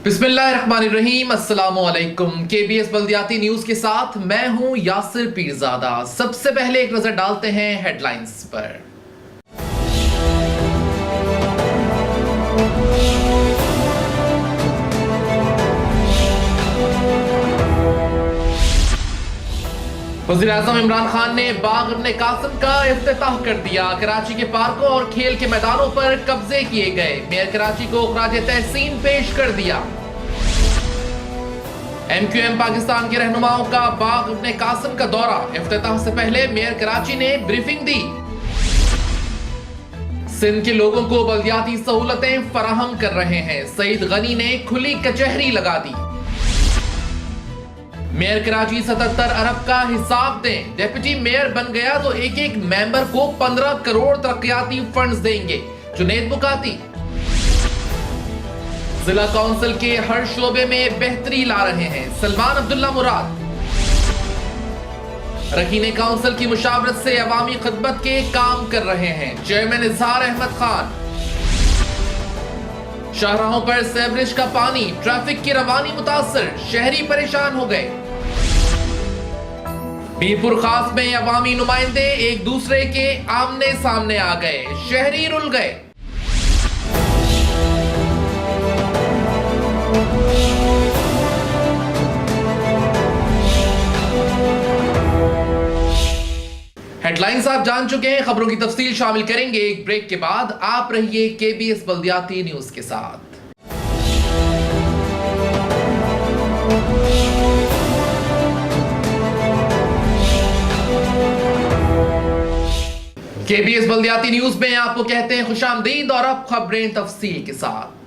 बिस्मिल्लाहिर्रहमानिर्रहीम, अस्सलामुअलैकुम। KBS बल्दियाती news के साथ मैं हूं यासिर पीरजादा। सबसे पहले एक नजर डालते हैं हेडलाइंस पर। वज़ीर-ए-आज़म इमरान खान ने बाग इब्ने कासिम का इफ्तिताह कर दिया। कराची के पार्कों और खेल के मैदानों पर कब्जे किए गए। मेयर कराची को खराज तहसीन पेश कर दिया। MQM पाकिस्तान के रहनुमाओं का बाग इब्ने कासिम का दौरा। इफ्तिताह से पहले मेयर कराची ने ब्रीफिंग दी। सिंध के लोगों को बल्दियाती सहूलतें फराहम कर रहे हैं। सईद गनी ने खुली कचहरी लगा दी। मेयर कराची 77 अरब का हिसाब दें। डिप्टी मेयर बन गया तो एक एक मेंबर को 15 करोड़ तरक्याती फंड्स देंगे। जुनैद बुकाती। जिला काउंसिल के हर शोबे में बेहतरी ला रहे हैं। सलमान अब्दुल्ला मुराद। रकीने काउंसिल की मुशावरत से अवामी खिदमत के काम कर रहे हैं। चेयरमैन इजहार अहमद खान। शाहराहों पर सेवरेज का पानी, ट्रैफिक की रवानी मुतासर, शहरी परेशान हो गए। मीरपुर खास में अवामी नुमाइंदे एक दूसरे के आमने सामने आ गए। शहरी रुल गए। हेडलाइंस आप जान चुके हैं। खबरों की तफसील शामिल करेंगे एक ब्रेक के बाद। आप रहिए केबीएस बल्दियाती न्यूज के साथ। केबीएस बल्दियाती न्यूज में आपको कहते हैं खुशामदीद और अब खबरें तफसील के साथ।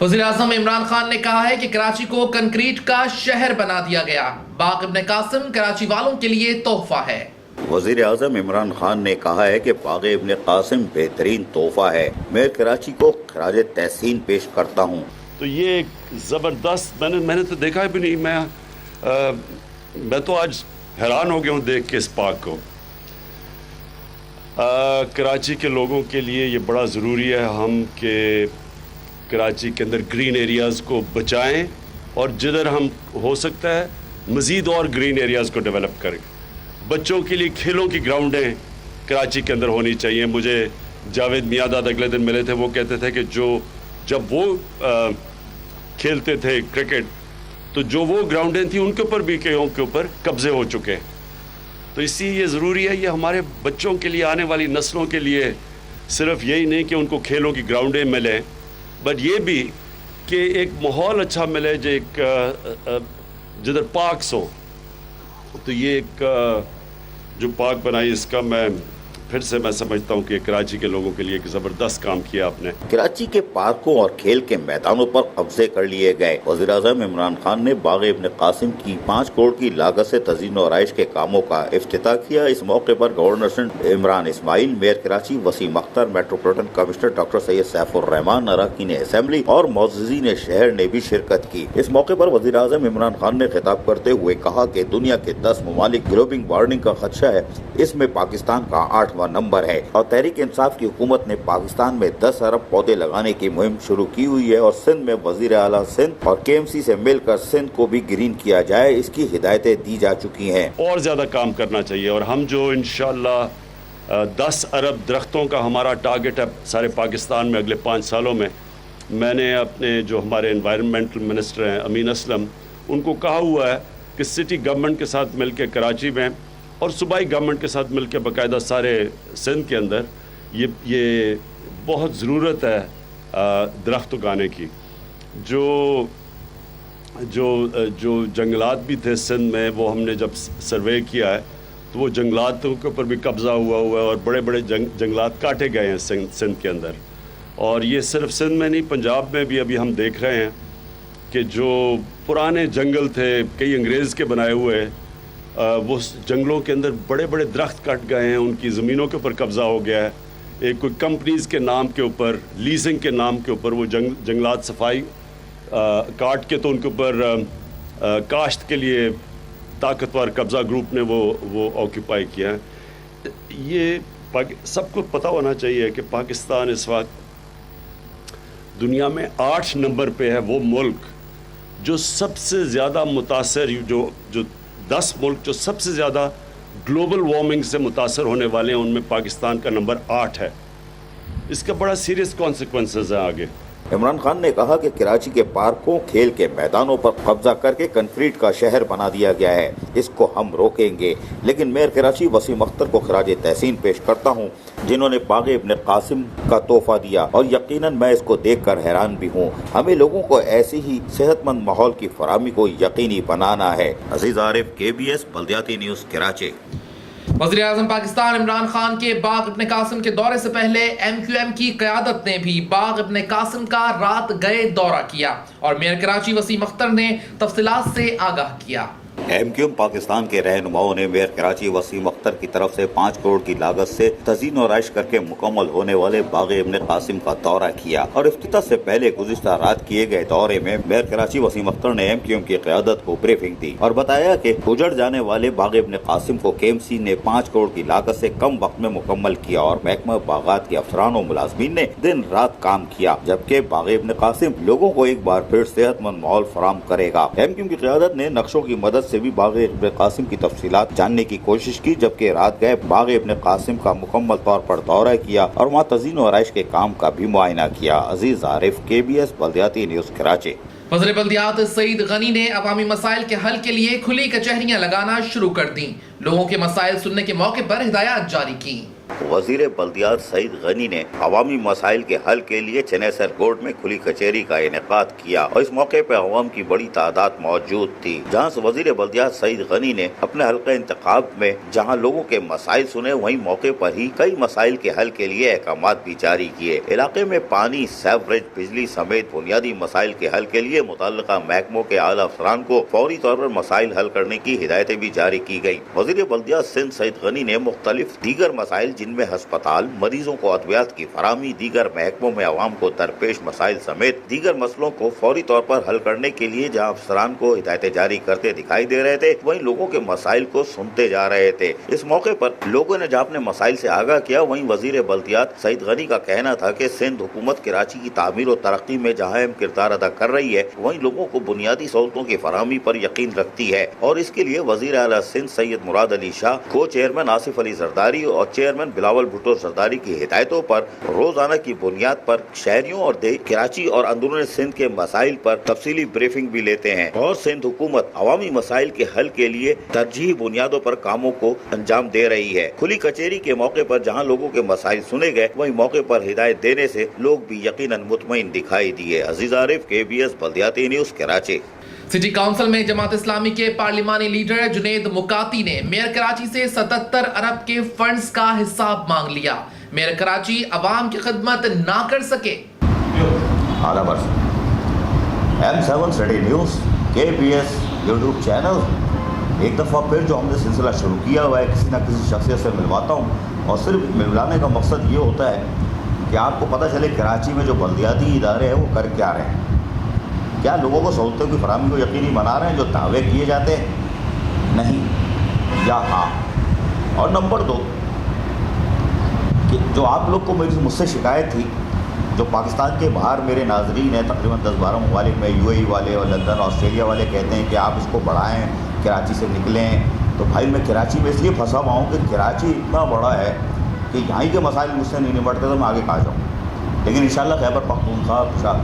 वज़ीर-ए-आज़म इमरान खान ने कहा है कि कराची को कंक्रीट का शहर बना दिया गया। बाग इब्ने कासिम कराची वालों के लिए तोहफा है। वज़ीर-ए-आज़म इमरान खान ने कहा है कि बाग इब्ने कासिम बेहतरीन तोहफा है। मैं कराची को खराज तहसीन पेश करता हूँ। तो ये एक ज़बरदस्त मैंने तो देखा भी नहीं। मैं तो आज हैरान हो गया हूँ देख के इस पार्क को। कराची के लोगों के लिए ये बड़ा ज़रूरी है हम के कराची के अंदर ग्रीन एरियाज़ को बचाएं और जिधर हम हो सकता है मज़ीद और ग्रीन एरियाज़ को डेवलप करें। बच्चों के लिए खेलों की ग्राउंडें कराची के अंदर होनी चाहिए। मुझे जावेद मियादाद अगले दिन मिले थे, वो कहते थे कि जब वो खेलते थे क्रिकेट तो जो वो ग्राउंडें थी उनके ऊपर भी कईयों के ऊपर कब्जे हो चुके हैं। तो इसलिए ये ज़रूरी है, ये हमारे बच्चों के लिए, आने वाली नस्लों के लिए सिर्फ यही नहीं कि उनको खेलों की ग्राउंडें मिलें, बट ये भी कि एक माहौल अच्छा मिले जो एक जिधर पार्क्स हो। तो ये एक जो पार्क बनाई इसका फिर से मैं समझता हूँ कि कराची के लोगों के लिए एक ज़बरदस्त काम किया आपने। कराची के पार्कों और खेल के मैदानों पर कब्जे कर लिए गए। वज़ीर-ए-आज़म इमरान खान ने बाग इब्ने कासिम की 5 करोड़ की लागत से तज़ीन और आइश के कामों का इफ्तिताह किया। इस मौके पर governor Imran Ismail, mayor Karachi Waseem Akhtar, metropolitan commissioner doctor Syed Saifur Rahman, अरकान असेंबली और मुअज़्ज़िज़ीन शहर ने भी शिरकत की। इस मौके पर वज़ीर-ए-आज़म इमरान खान ने खिताब करते हुए कहा कि दुनिया के 10 ममालिक ग्लोबल वार्मिंग का खदशा है, इसमें पाकिस्तान का 8वां नंबर है और तहरीक इंसाफ की हुकूमत ने पाकिस्तान में 10 अरब पौधे लगाने की मुहिम शुरू की हुई है और सिंध में वज़ीर आला सिंध और KMC से मिलकर सिंध को भी ग्रीन किया जाए, इसकी हिदायतें दी जा चुकी हैं। और ज्यादा काम करना चाहिए और हम जो इंशाअल्लाह 10 अरब दरख्तों का हमारा टारगेट है सारे पाकिस्तान में अगले 5 सालों में, मैंने अपने जो हमारे एनवायरनमेंटल मिनिस्टर हैं अमीन असलम, उनको कहा हुआ है कि सिटी गवर्नमेंट के साथ मिलकर कराची में और सूबाई गवर्नमेंट के साथ मिलकर बाकायदा सारे सिंध के अंदर ये बहुत ज़रूरत है दरख्त उगाने की। जो जंगलात भी थे सिंध में, वो हमने जब सर्वे किया है तो वो जंगलातों के ऊपर भी कब्ज़ा हुआ है और बड़े बड़े जंगलात काटे गए हैं सिंध के अंदर। और ये सिर्फ सिंध में नहीं, पंजाब में भी अभी हम देख रहे हैं कि जो पुराने जंगल थे कई अंग्रेज़ के बनाए हुए, वो जंगलों के अंदर बड़े बड़े दरख्त कट गए हैं, उनकी ज़मीनों के ऊपर कब्ज़ा हो गया है। एक कोई कंपनीज़ के नाम के ऊपर, लीजिंग के नाम के ऊपर वो जंगलात सफाई काट के तो उनके ऊपर काश्त के लिए ताकतवर कब्ज़ा ग्रुप ने वो ऑक्यूपाई किया है। ये सबको पता होना चाहिए कि पाकिस्तान इस वक्त दुनिया में 8 नंबर पे है वो मुल्क जो सबसे ज़्यादा मुतासर, जो 10 मुल्क जो सबसे ज़्यादा ग्लोबल वार्मिंग से मुतासर होने वाले हैं, उनमें पाकिस्तान का नंबर 8 है। इसका बड़ा सीरियस कॉन्सिक्वेंसेस है आगे। इमरान खान ने कहा कि कराची के पार्कों, खेल के मैदानों पर कब्जा करके कंक्रीट का शहर बना दिया गया है, इसको हम रोकेंगे। लेकिन मेयर कराची वसीम अख्तर को खराज तहसीन पेश करता हूँ, जिन्होंने बाग इब्न कासिम का तोहफा दिया, और यकीनन मैं इसको देखकर हैरान भी हूँ। हमें लोगों को ऐसी ही सेहतमंद माहौल की फराहमी को यकीनी बनाना है। अजीज आरिफ, KBS बल्दियाती न्यूज़, कराची। वज़ीर-ए-आज़म पाकिस्तान इमरान खान के बाग इब्न कासिम के दौरे से पहले MQM की क़यादत ने भी बाग इब्न कासिम का रात गए दौरा किया और मेयर कराची वसीम अख्तर ने तफसीलात से आगाह किया। MQM पाकिस्तान के रहनुमाओं ने मेयर कराची वसीम अख्तर की तरफ से 5 करोड़ की लागत से तज़ीन और आइश करके मुकम्मल होने वाले बाग इब्न कासिम का दौरा किया और इफ्तिताह से पहले गुज़िश्ता रात किए गए दौरे में मेयर कराची वसीम अख्तर ने MQM की क़यादत को ब्रीफिंग दी और बताया कि उजड़ जाने वाले बाग इब्न कासिम को KMC ने 5 करोड़ की लागत से कम वक्त में मुकम्मल किया और महकमा बागात के अफसरान और मुलाजमीन ने दिन रात काम किया, जबकि बाग इब्न कासिम लोगों को एक बार फिर सेहतमंद माहौल फराहम करेगा। MQM की क़यादत ने नक्शों की मदद से भी बाग इब्न कासिम की तफसीलात जानने की कोशिश की, जबकि रात गए बाग इब्न कासिम का मुकम्मल तौर पर दौरा किया और वहाँ तज़ीन और आइश के काम का भी मुआयना किया। अजीज आरिफ, KBS बल्दियाती न्यूज़, कराची। वज़ीर बल्दियात सईद गनी ने अवामी मसाइल के हल के लिए खुली कचहरियाँ लगाना शुरू कर दी। लोगों के मसाइल सुनने के मौके पर हिदायत जारी की। वज़ीर बल्दियात सईद गनी ने अवामी मसाइल के हल के लिए चेन्नई सर कोर्ट में खुली कचहरी का इनेकाद किया और इस मौके पर अवाम की बड़ी तादाद मौजूद थी। जहां से वज़ीर बल्दियात सईद गनी ने अपने हल्के इंतखाब में जहां लोगों के मसाइल सुने, वहीं मौके पर ही कई मसाइल के हल के लिए अहकामात भी जारी किए। इलाके में पानी, सेवरेज, बिजली समेत बुनियादी मसाइल के हल के लिए मुतल्लिका महकमों के आला अफसरान को फौरी तौर पर मसाइल हल करने की हिदायतें भी जारी की गयी। वज़ीर बल्दियात सिंध सईद गनी ने मुख्तलिफ दीगर मसाइल, जिनमें हस्पताल, मरीजों को अद्वियात की फराहमी, दीगर महकमों में आवाम को दरपेश मसाइल समेत दीगर मसलों को फौरी तौर पर हल करने के लिए जहां अफसरान को हिदायतें जारी करते दिखाई दे रहे थे, वहीं लोगों के मसाइल को सुनते जा रहे थे। इस मौके पर लोगों ने जहां अपने मसाइल से आगाह किया, वहीं वज़ीर बल्दियात सईद गनी का कहना था कि सिंध हुकूमत कराची की तामीर और तरक्की में जहां अहम किरदार अदा कर रही है, वहीं लोगों को बुनियादी सहूलतों की फराहमी पर यकीन रखती है और इसके लिए वज़ीर आला सिंध सैयद मुराद अली शाह, को चेयरमैन आसिफ अली जरदारी और चेयरमैन बिलावल भुट्टो जरदारी की हिदायतों पर रोजाना की बुनियाद पर शहरियों और कराची और अंदरूनी सिंध के मसाइल पर तफसीली ब्रीफिंग भी लेते हैं और सिंध हुकूमत अवामी मसाइल के हल के लिए तरजीही बुनियादों पर कामों को अंजाम दे रही है। खुली कचहरी के मौके पर जहां लोगों के मसाइल सुने गए, वहीं मौके पर हिदायत देने से लोग भी यकीनन मुतमईन दिखाई दिए। अजीज आरिफ, KBS बल्दियाती न्यूज़, कराची। सिटी काउंसिल में जमात इस्लामी के पार्लिमानी लीडर जुनेद मुकाती ने मेयर कराची से 77 अरब के फंड्स का हिसाब मांग लिया। मेयर कराची अवाम की खिदमत ना कर सके। M7 city news, KBS YouTube channel. एक दफ़ा फिर जो हमने सिलसिला शुरू किया हुआ है, किसी न किसी शख्सियत से मिलवाता हूँ और सिर्फ मिलवाने का मकसद ये होता है कि आपको पता चले कराची में जो बल्दियाती इदारे हैं वो कर क्या रहे हैं, क्या लोगों को सहूलतों की फराहमी को यकीनी बना रहे हैं जो दावे किए जाते हैं, नहीं या हाँ। और नंबर 2 कि जो आप लोग को मुझसे शिकायत थी, जो पाकिस्तान के बाहर मेरे नाजरीन हैं, तकरीबन 10-12 ममालिक में, UAE वाले और लंदन, ऑस्ट्रेलिया वाले कहते हैं कि आप इसको बढ़ाएं, कराची से निकलें। तो भाई मैं कराची में इसलिए फंसा हुआ हूँ कि कराची इतना बड़ा है कि यहाँ के मसाइल मुझसे नहीं निपटते, तो मैं आगे कहाँ जाऊँ। लेकिन इंशाल्लाह खैबर पख्तूनख्वा,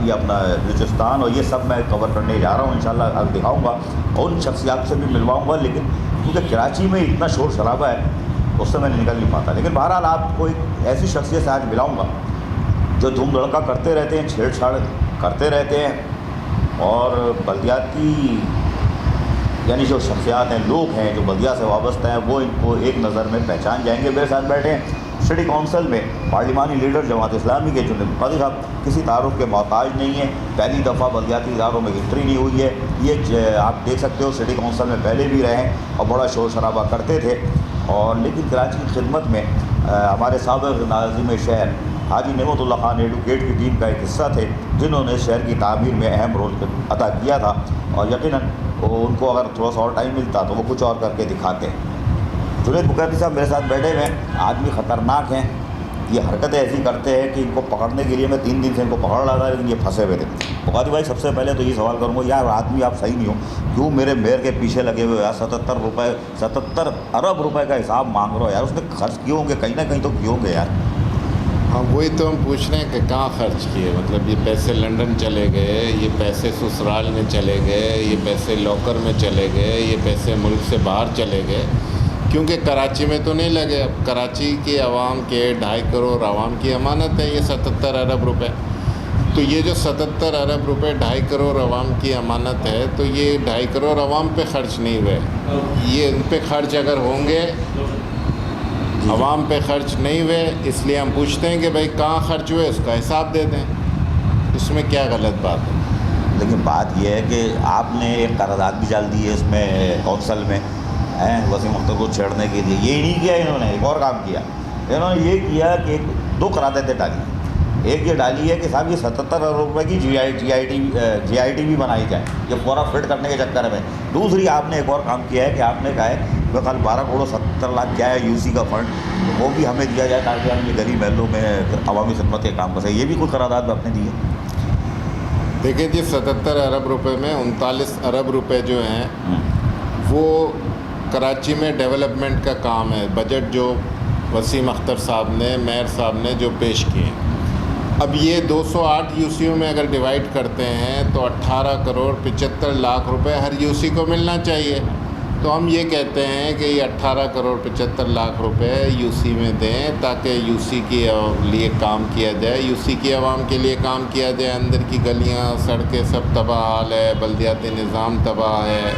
ये अपना बलूचिस्तान और ये सब मैं कवर करने जा रहा हूँ। इंशाल्लाह आगे दिखाऊँगा और उन शख्सियात से भी मिलवाऊँगा, लेकिन क्योंकि कराची में इतना शोर शराबा है उससे मैं निकल नहीं पाता। लेकिन बहरहाल आपको एक ऐसी शख्सियत से आज मिलाऊँगा जो धूम धड़का करते रहते हैं, छेड़छाड़ करते रहते हैं और बल्दियाती यानी जो शख्सियात हैं, लोग हैं जो बल्दिया से वाबस्ता हैं, वो इनको एक नज़र में पहचान जाएंगे। मेरे साथ बैठे हैं सिटी काउंसिल में पार्लिमानी लीडर जमात इस्लामी के जुनेद मुकाती साहब, किसी तारुफ के मोहताज नहीं है, पहली दफ़ा बल्दियाती इदारों में एंट्री नहीं हुई है। ये आप देख सकते हो, सिटी काउंसिल में पहले भी रहे हैं और बड़ा शोर शराबा करते थे और लेकिन कराची की खिदमत में हमारे साबिक़ नाज़िम शहर हाजी नेमतुल्लाह खान एडवोकेट की टीम का एक हिस्सा थे, जिन्होंने शहर की तामीर में अहम रोल अदा किया था और यकीनन उनको अगर थोड़ा सा और टाइम मिलता तो वो कुछ और करके दिखाते। जुनैद मुकद्दी साहब मेरे साथ बैठे हुए हैं। आदमी ख़तरनाक हैं, ये हरकतें ऐसी करते हैं कि इनको पकड़ने के लिए मैं 3 दिन से इनको पकड़ रहा था, लेकिन ये फंसे हुए थे। मुकद्दी भाई, सबसे पहले तो ये सवाल करूँगा, यार आदमी आप सही नहीं हो, क्यों मेरे मेयर के पीछे लगे हुए यार? 77 अरब रुपए का हिसाब मांग रहे हो यार, उसने खर्च किए होंगे कहीं ना कहीं तो किए होंगे यार। हाँ, वही तो हम पूछ रहे हैं कि कहाँ खर्च किए। मतलब ये पैसे लंदन चले गए, ये पैसे ससुराल में चले गए, ये पैसे लॉकर में चले गए, ये पैसे मुल्क से बाहर चले गए, क्योंकि कराची में तो नहीं लगे। अब कराची के अवाम के 2.5 करोड़ अवाम की अमानत है ये 77 अरब रुपए। तो ये जो 77 अरब रुपए 2.5 करोड़ अवाम की अमानत है, तो ये 2.5 करोड़ अवाम पे खर्च नहीं हुए। ये उन पे खर्च अगर होंगे, अवाम पे खर्च नहीं हुए, इसलिए हम पूछते हैं कि भाई कहाँ खर्च हुए, उसका हिसाब दे दें। इसमें क्या गलत बात है? लेकिन बात यह है कि आपने एक करारदाद भी डाल दी है इसमें कौंसल में, वसीम अख्तर को छेड़ने के लिए। ये नहीं किया इन्होंने, एक और काम किया इन्होंने, ये किया कि 2 करारदादें डाली। एक ये डाली है कि साहब ये 77 अरब रुपये की GIT भी बनाई जाए, ये पूरा फिट करने के चक्कर में। दूसरी आपने एक और काम किया है कि आपने कहा है कि कल 12 करोड़ 70 लाख क्या है UC का फंड, वो भी हमें दिया जाए ताकि हम ये गरीब महलों में अवामी खिदमत के काम कर सकें। ये भी कोई करारदाद आपने दी है? देखिए जी, 77 अरब रुपए में 39 अरब रुपए जो हैं वो कराची में डेवलपमेंट का काम है। बजट जो वसीम अख्तर साहब ने, मेयर साहब ने जो पेश किए, अब ये 208 UCO में अगर डिवाइड करते हैं तो 18 करोड़ 75 लाख रुपए हर UC को मिलना चाहिए। तो हम ये कहते हैं कि ये 18 करोड़ 75 लाख रुपए UC में दें, ताकि UC के लिए काम किया जाए, UC की आवाम के लिए काम किया जाए। अंदर की गलियाँ सड़कें सब तबाह हाल है, बल्दियाती निज़ाम तबाह है,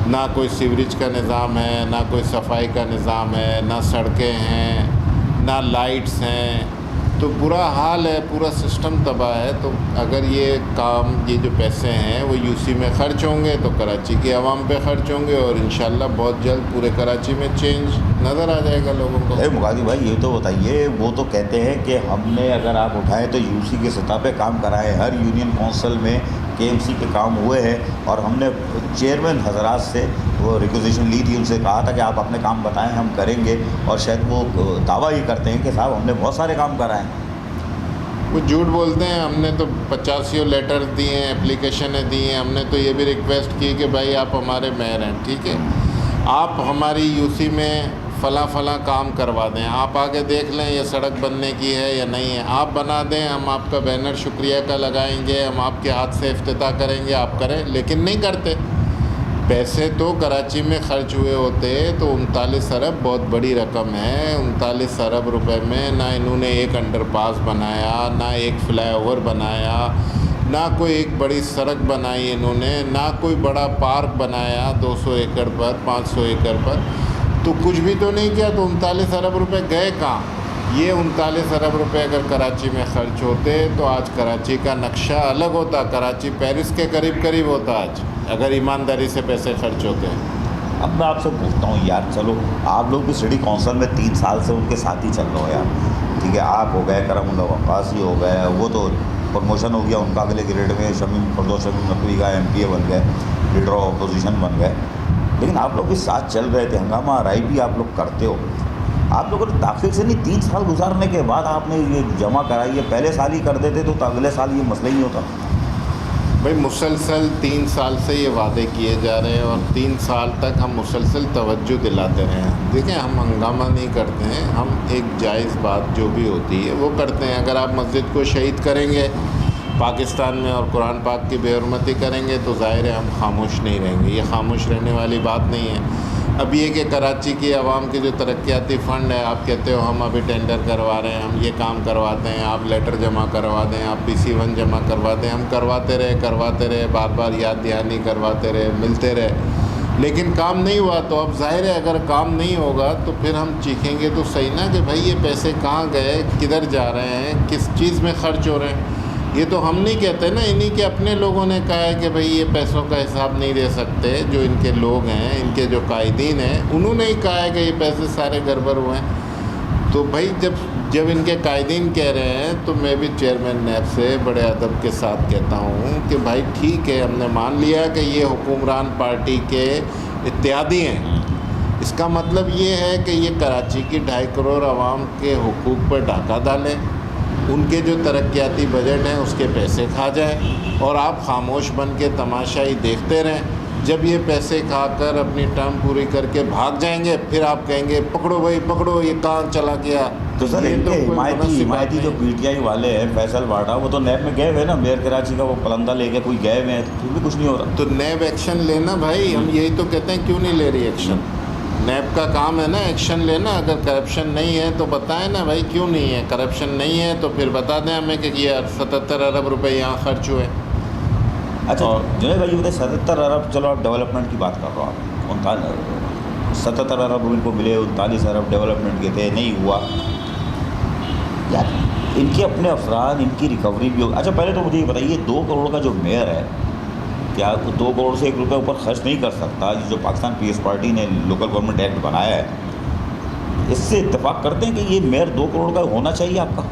ना कोई सीवरेज का निज़ाम है, ना कोई सफाई का निज़ाम है, ना सड़कें हैं, ना लाइट्स हैं, तो बुरा हाल है, पूरा सिस्टम तबाह है। तो अगर ये काम, ये जो पैसे हैं वो UC में ख़र्च होंगे तो कराची के अवाम पे ख़र्च होंगे और इंशाल्लाह बहुत जल्द पूरे कराची में चेंज नज़र आ जाएगा लोगों को। अरे मुकादी भाई, ये तो बताइए, वो तो कहते हैं कि हमने अगर आप उठाएं तो UC के सतह पे काम कराए, हर यूनियन काउंसिल में KMC के काम हुए हैं और हमने चेयरमैन हजरात से वो रिक्वेजिशन ली थी, उनसे कहा था कि आप अपने काम बताएं, हम करेंगे। और शायद वो दावा ही करते हैं कि साहब हमने बहुत सारे काम कराए। वो झूठ बोलते हैं। हमने तो 85 लेटर दिए हैं, एप्लीकेशनें दी हैं। हमने तो ये भी रिक्वेस्ट की कि भाई आप हमारे मेयर हैं, ठीक है, आप हमारी UC में फ़ला काम करवा दें, आप आके देख लें ये सड़क बनने की है या नहीं है, आप बना दें, हम आपका बैनर शुक्रिया का लगाएंगे, हम आपके हाथ से इफ्तिताह करेंगे, आप करें। लेकिन नहीं करते। पैसे तो कराची में ख़र्च हुए होते तो 39 अरब बहुत बड़ी रकम है। 39 अरब रुपए में ना इन्होंने एक अंडरपास बनाया, ना एक फ्लाईओवर बनाया, ना कोई एक बड़ी सड़क बनाई इन्होंने, ना कोई बड़ा पार्क बनाया 200 एकड़ पर, 500 एकड़ पर, तो कुछ भी तो नहीं किया। तो 39 अरब रुपए गए कहाँ? ये 39 अरब रुपए अगर कराची में ख़र्च होते तो आज कराची का नक्शा अलग होता, कराची पेरिस के करीब करीब होता आज, अगर ईमानदारी से पैसे खर्च होते हैं। अब मैं आपसे पूछता हूँ यार, चलो आप लोग भी सिटी काउंसिल में 3 साल से उनके साथ ही चल रहे हो यार, ठीक है, आप हो गए, करमुल्लाह वक्कासी हो गए, वो तो प्रमोशन हो गया उनका अगले ग्रेड में, शमीम नकवी का MPA बन गए, लीडर ऑफ अपोजिशन बन गए, लेकिन आप लोग भी साथ चल रहे थे, हंगामा राय भी आप लोग करते हो। आप लोगों ने दाखिल से नहीं 3 साल गुजारने के बाद आपने ये जमा कराई है, पहले साल ही कर देते तो अगले साल ये मसला ही नहीं होता। भाई मुसलसल 3 साल से ये वादे किए जा रहे हैं और 3 साल तक हम मुसलसल तवज्जो दिलाते रहे हैं। देखिए, हम हंगामा नहीं करते हैं, हम एक जायज़ बात जो भी होती है वो करते हैं। अगर आप मस्जिद को शहीद करेंगे पाकिस्तान में और कुरान पाक की बेहरमती करेंगे तो ज़ाहिर है हम खामोश नहीं रहेंगे, ये खामोश रहने वाली बात नहीं है। अब ये कि कराची की आवाम के जो तरक्याती फ़ंड है, आप कहते हो हम अभी टेंडर करवा रहे हैं, हम ये काम करवाते हैं, आप लेटर जमा करवा दें, आप PC1 जमा करवा दें, हम करवाते रहे, बार बार याद दहानी करवाते रहे, मिलते रहे, लेकिन काम नहीं हुआ। तो अब जाहिर है अगर काम नहीं होगा तो फिर हम चीखेंगे तो सही ना कि भाई ये पैसे कहाँ गए, किधर जा रहे हैं, किस चीज़ में खर्च हो रहे हैं। ये तो हम नहीं कहते ना, इन्हीं के अपने लोगों ने कहा है कि भाई ये पैसों का हिसाब नहीं दे सकते। जो इनके लोग हैं, इनके जो कायदीन हैं, उन्होंने ही कहा है कि ये पैसे सारे गड़बड़ हुए हैं। तो भाई जब इनके कायदीन कह रहे हैं तो मैं भी चेयरमैन नैब से बड़े अदब के साथ कहता हूँ कि भाई ठीक है, हमने मान लिया कि ये हुक्मरान पार्टी के इत्यादी हैं। इसका मतलब ये है कि ये कराची की 2.5 करोड़ आवाम के हुकूक पर डाका डालें, उनके जो तरक्याती बजट हैं उसके पैसे खा जाएं और आप खामोश बन के तमाशा ही देखते रहें। जब ये पैसे खाकर अपनी टर्म पूरी करके भाग जाएंगे फिर आप कहेंगे पकड़ो भाई पकड़ो, ये कहाँ चला गया। तो सर ये इनके कोई हिमायती जो पीटीआई वाले हैं, फैसल वाडा, वो तो नैब में गए हुए ना, मेयर कराची का वो पलंदा लेके कोई गए हुए हैं, तो फिर भी कुछ नहीं हो रहा। तो नैब एक्शन लेना भाई, हम यही तो कहते हैं क्यों नहीं ले रही एक्शन। नैब का काम है ना एक्शन लेना। अगर करप्शन नहीं है तो बताएं ना भाई क्यों नहीं है। करप्शन नहीं है तो फिर बता दें हमें कि ये 77 अरब रुपए यहाँ खर्च हुए। अच्छा जुनैद भाई, बताइए 77 अरब, चलो आप डेवलपमेंट की बात कर रहे हो आप, 77 अरब इनको मिले, 39 अरब डेवलपमेंट के थे, नहीं हुआ यार। इनके अपने अफराद, इनकी रिकवरी भी हो। अच्छा पहले तो मुझे ये बताइए, 2 करोड़ का जो मेयर है, क्या 2 करोड़ से 1 रुपये ऊपर खर्च नहीं कर सकता? जो पाकिस्तान पीस पार्टी ने लोकल गवर्नमेंट एक्ट बनाया है, इससे इत्तेफाक करते हैं कि ये मेयर 2 करोड़ का होना चाहिए आपका?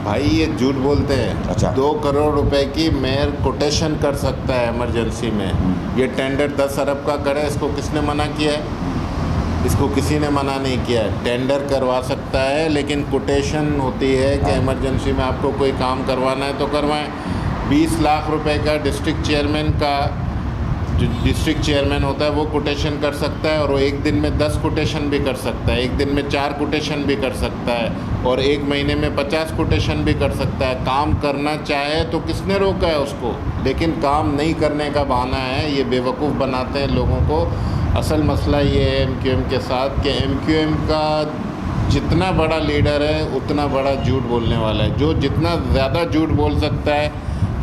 भाई ये झूठ बोलते हैं। अच्छा। 2 करोड़ रुपए की मेयर कोटेशन कर सकता है इमरजेंसी में। ये टेंडर 10 अरब का करे, इसको किसने मना किया है? इसको किसी ने मना नहीं किया है। टेंडर करवा सकता है, लेकिन कोटेशन होती है कि इमरजेंसी में आपको कोई काम करवाना है तो करवाएं। 20 लाख रुपए का डिस्ट्रिक्ट चेयरमैन का, जो डिस्ट्रिक्ट चेयरमैन होता है वो कोटेशन कर सकता है, और वो एक दिन में 10 कोटेशन भी कर सकता है, एक दिन में 4 कोटेशन भी कर सकता है, और 1 महीने में 50 कोटेशन भी कर सकता है। काम करना चाहे तो किसने रोका है उसको? लेकिन काम नहीं करने का बहाना है, ये बेवकूफ़ बनाते हैं लोगों को। असल मसला ये है MQM के साथ कि MQM का जितना बड़ा लीडर है उतना बड़ा झूठ बोलने वाला है। जो जितना ज़्यादा झूठ बोल सकता है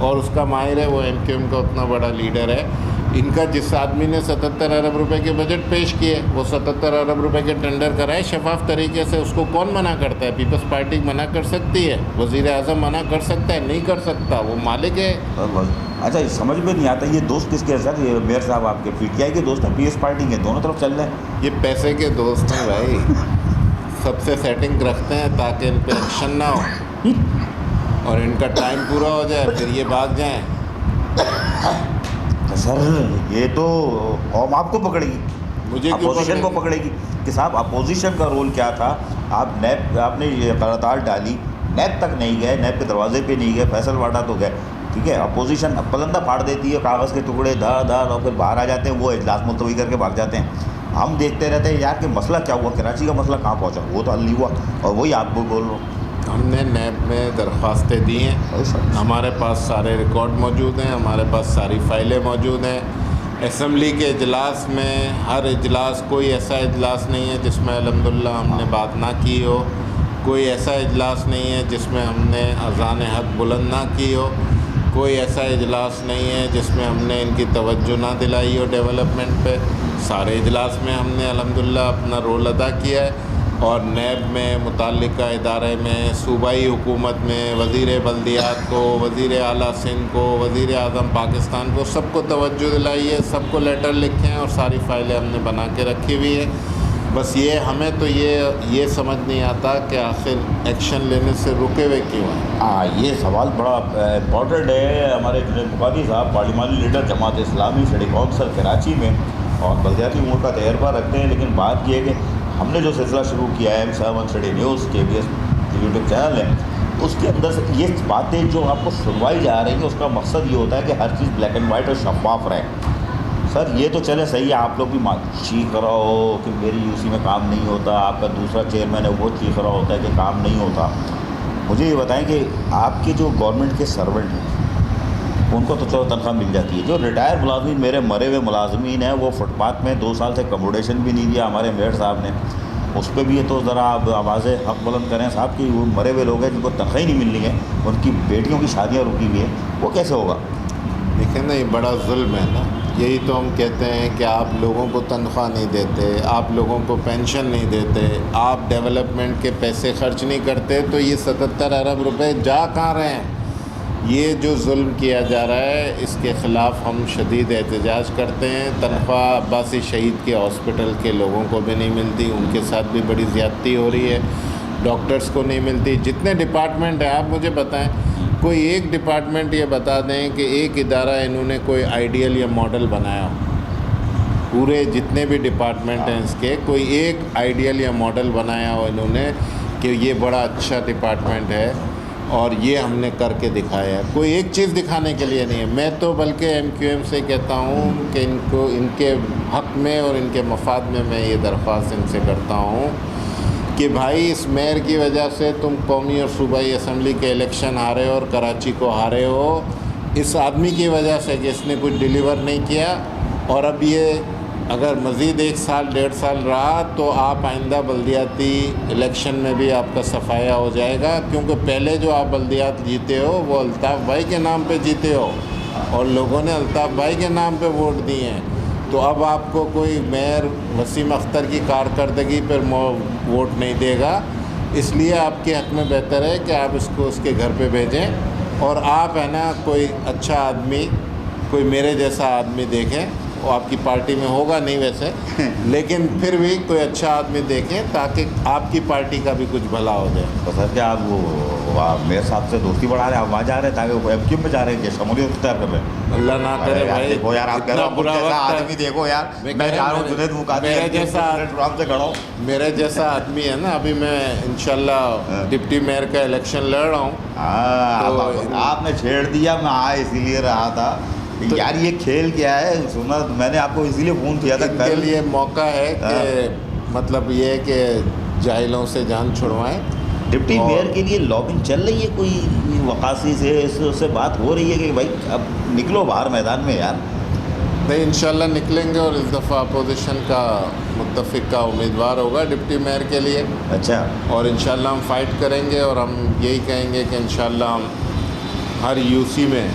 और उसका माहिर है, वो MQM का उतना बड़ा लीडर है। इनका जिस आदमी ने 77 अरब रुपए के बजट पेश किए, वो 77 अरब रुपए के टेंडर कराए शफाफ तरीके से, उसको कौन मना करता है? पीपल्स पार्टी मना कर सकती है, वज़ीर आज़म मना कर सकता है? नहीं कर सकता, वो मालिक है। अच्छा ये समझ में नहीं आता, ये दोस्त किसके हैं सर? ये मेयर साहब आपके पीटीआई के दोस्त हैं, पीएस पार्टी के, दोनों तरफ चल रहे हैं? ये पैसे के दोस्त हैं भाई, सबसे सेटिंग रखते हैं ताकि इन पर एक्शन ना हो और इनका टाइम पूरा हो जाए फिर ये भाग जाएं। तो सर ये तो कौम आपको पकड़ेगी, मुझे क्यों अपोजिशन को पकड़ेगी कि साहब अपोजिशन का रोल क्या था? आप नैब, आपने ये करारदाद डाली, नैब तक नहीं गए, नैब के दरवाजे पे नहीं गए, फैसल वाडा तो गए, ठीक है। अपोजिशन पलंदा फाड़ देती है, कागज़ के टुकड़े धार और फिर बाहर आ जाते हैं, वो इजलास मुलतवी करके भाग जाते हैं। हम देखते रहते हैं यार कि मसला क्या हुआ, कराची का मसला कहाँ पहुँचा, वो तो हल नहीं हुआ, और वही आपको बोल रहा हूँ। हमने नैब में दरख्वास्तें दी हैं, हमारे पास सारे रिकॉर्ड मौजूद हैं, हमारे पास सारी फाइलें मौजूद हैं। असम्बली के इजलास में हर इजलास, कोई ऐसा इजलास नहीं है जिसमें अल्हम्दुलिल्लाह हमने बात ना की हो, कोई ऐसा इजलास नहीं है जिसमें हमने अज़ान हक बुलंद ना की हो, कोई ऐसा इजलास नहीं है जिसमें हमने इनकी तवज्जो ना दिलाई हो डेवलपमेंट पे। सारे इजलास में हमने अल्हम्दुलिल्लाह अपना रोल अदा किया है, और नैब में, मुताल्लिका इदारे में, सूबाई हुकूमत में, वज़ीर बल्दियात को, वज़ीर आला सिंध को, वज़ीर आज़म पाकिस्तान को, सबको तवज्जो दिलाई है, सबको लेटर लिखे हैं और सारी फाइलें हमने बना के रखी हुई है। बस ये हमें तो ये समझ नहीं आता कि आखिर एक्शन लेने से रुके हुए क्यों हैं। ये सवाल बड़ा इम्पोर्टेंट है। हमारे जुनैद बुखारी साहब पार्लिमानी leader Jamaat Islami study council Karachi में और बल्दियाती उमूर का तजर्बा रखते हैं, लेकिन बात यह है कि हमने जो सिलसिला शुरू किया है M7 study news KBS YouTube channel है, उसके अंदर से ये बातें जो आपको सुनवाई जा रही है उसका मकसद ये होता है कि हर चीज़ ब्लैक एंड वाइट और शफाफ रहे। सर ये तो चले सही है, आप लोग भी चीख रहा हो कि मेरी यूसी में काम नहीं होता, आपका दूसरा चेयरमैन है वो चीख रहा होता है कि काम नहीं होता। मुझे ये बताएं कि आपके जो गवर्नमेंट के सर्वेंट हैं उनको तो चलो तनख्वाह मिल जाती है, जो रिटायर मुलाजमीन, मेरे मरे हुए मुलाजमीन हैं, वो फुटपाथ में 2 साल से अकोमोडेशन भी नहीं दिया हमारे मेयर साहब ने, उस पर भी ये तो ज़रा आप आवाज़ें हक बुलंद करें साहब कि वो मरे हुए लोग हैं जिनको तनख्वाह ही नहीं मिल रही है, उनकी बेटियों की शादियाँ रुकी हुई हैं, वो कैसे होगा? देखिए ना, ये बड़ा जुल्म है ना। यही तो हम कहते हैं कि आप लोगों को तनख्वाह नहीं देते, आप लोगों को पेंशन नहीं देते, आप डेवलपमेंट के पैसे खर्च नहीं करते, तो ये 77 अरब रुपए जा कहाँ रहे हैं? ये जो जुल्म किया जा रहा है इसके ख़िलाफ़ हम शदीद एहतजाज करते हैं। तनख्वाह अब्बासी शहीद के हॉस्पिटल के लोगों को भी नहीं मिलती, उनके साथ भी बड़ी ज़्यादती हो रही है। डॉक्टर्स को नहीं मिलती। जितने डिपार्टमेंट हैं, आप मुझे बताएं, कोई एक डिपार्टमेंट ये बता दें कि एक इदारा इन्होंने कोई आइडियल या मॉडल बनाया हो। पूरे जितने भी डिपार्टमेंट हैं इसके, कोई एक आइडियल या मॉडल बनाया हो इन्होंने कि ये बड़ा अच्छा डिपार्टमेंट है और ये हमने करके दिखाया है। कोई एक चीज़ दिखाने के लिए नहीं है। मैं तो बल्कि MQM से कहता हूँ कि इनको, इनके हक़ में और इनके मफाद में मैं ये दरख्वास्त इनसे करता हूँ कि भाई इस मेयर की वजह से तुम कौमी और सूबाई असम्बली के इलेक्शन हारे हो और कराची को हारे हो, इस आदमी की वजह से कि इसने कुछ डिलीवर नहीं किया। और अब ये अगर मज़ीद 1 साल 1.5 साल रहा तो आप आइंदा बल्दियाती इलेक्शन में भी आपका सफाया हो जाएगा, क्योंकि पहले जो आप बल्दियात जीते हो वो अल्ताफ़ भाई के नाम पे जीते हो और लोगों ने अल्ताफ़ भाई के नाम पे वोट दिए हैं। तो अब आपको कोई मेयर वसीम अख्तर की कारकर्दगी पर वोट नहीं देगा। इसलिए आपके हक़ में बेहतर है कि आप इसको उसके घर पे भेजें और आप है ना कोई अच्छा आदमी, कोई मेरे जैसा आदमी देखें। वो आपकी पार्टी में होगा नहीं वैसे, लेकिन फिर भी कोई अच्छा आदमी देखें ताकि आपकी पार्टी का भी कुछ भला हो जाए। तो सर क्या आप वो मेयर साहब से दोस्ती बढ़ा रहे हैं, आप वहाँ जा रहे हैं ताकि वो MQM में जा रहे हैं कि शमूलियत इख्तियार कर रहे हैं? अल्लाह ना करे भाई। देखो यार, आप कह रहे हो बुरा आदमी, देखो यार, मैं जा रहा हूँ जुनैद मुकाती मेरे जैसा आराम से खड़ा हूँ। मेरे जैसा आदमी है ना, अभी मैं इंशाल्लाह डिप्टी मेयर का इलेक्शन लड़ रहा हूँ। तो आपने छेड़ दिया, मैं इसीलिए रहा था तो यार ये खेल क्या है, सुना मैंने आपको इसीलिए फ़ोन किया था। इनके लिए मौका है कि मतलब ये है कि जाहिलों से जान छुड़वाएं। डिप्टी मेयर के लिए लॉबिंग चल रही है, कोई वकासी से उससे बात हो रही है कि भाई अब निकलो बाहर मैदान में यार? नहीं, इंशाल्लाह निकलेंगे और इस दफ़ा अपोजिशन का मुत्तफ़िक का उम्मीदवार होगा डिप्टी मेयर के लिए। अच्छा। और इंशाल्लाह हम फ़ाइट करेंगे और हम यही कहेंगे कि इंशाल्लाह हम हर UC में